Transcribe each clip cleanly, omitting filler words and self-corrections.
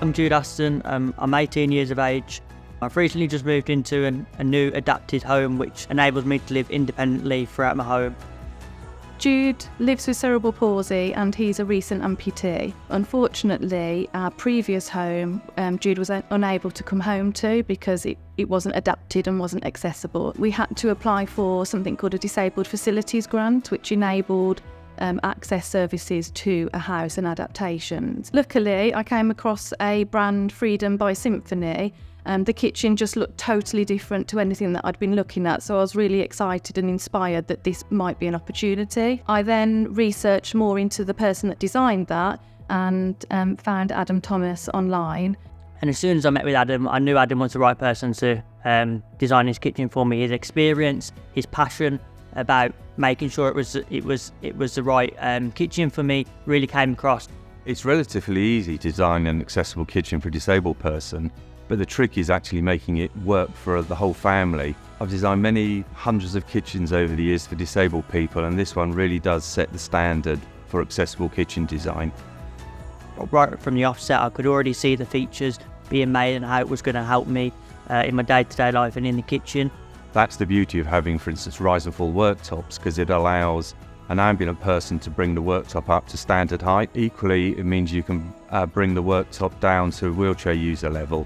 I'm Jude Aston, I'm 18 years of age. I've recently just moved into a new adapted home which enables me to live independently throughout my home. Jude lives with cerebral palsy and he's a recent amputee. Unfortunately, our previous home, Jude was unable to come home to because it wasn't adapted and wasn't accessible. We had to apply for something called a Disabled Facilities Grant, which enabled access services to a house and adaptations. Luckily, I came across a brand, Freedom by Symphony. The kitchen just looked totally different to anything that I'd been looking at, so I was really excited and inspired that this might be an opportunity. I then researched more into the person that designed that and found Adam Thomas online. And as soon as I met with Adam, I knew Adam was the right person to design his kitchen for me. His experience, his passion about making sure it was the right kitchen for me really came across. It's relatively easy to design an accessible kitchen for a disabled person, but the trick is actually making it work for the whole family. I've designed many hundreds of kitchens over the years for disabled people, and this one really does set the standard for accessible kitchen design. Right from the offset, I could already see the features being made and how it was going to help me in my day-to-day life and in the kitchen. That's the beauty of having, for instance, rise and fall worktops, because it allows an ambulant person to bring the worktop up to standard height. Equally, it means you can bring the worktop down to wheelchair user level.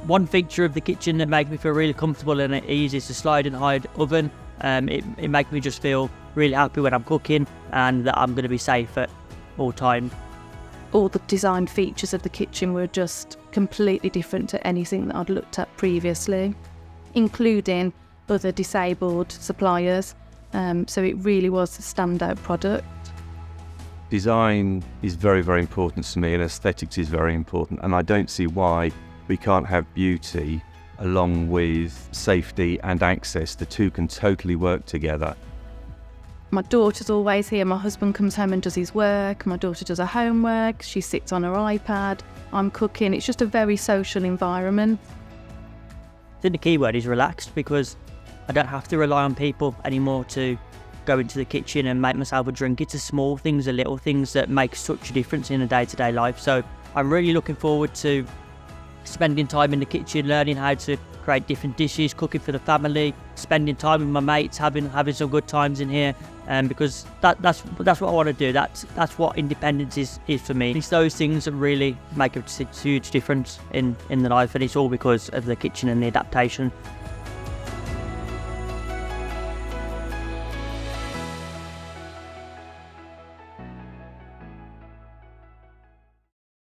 One feature of the kitchen that makes me feel really comfortable and at ease is the slide and hide oven. It makes me just feel really happy when I'm cooking and that I'm going to be safe at all times. All the design features of the kitchen were just completely different to anything that I'd looked at previously, including other disabled suppliers. So it really was a standout product. Design is very, very important to me, and aesthetics is very important, and I don't see why we can't have beauty along with safety and access. The two can totally work together. My daughter's always here. My husband comes home and does his work. My daughter does her homework. She sits on her iPad. I'm cooking. It's just a very social environment. I think the key word is relaxed, because I don't have to rely on people anymore to go into the kitchen and make myself a drink. It's the small things, the little things that make such a difference in a day-to-day life. So I'm really looking forward to spending time in the kitchen, learning how to create different dishes, cooking for the family, spending time with my mates, having some good times in here, because that's what I want to do. That's what independence is for me. It's those things that really make a huge difference in the life, and it's all because of the kitchen and the adaptation.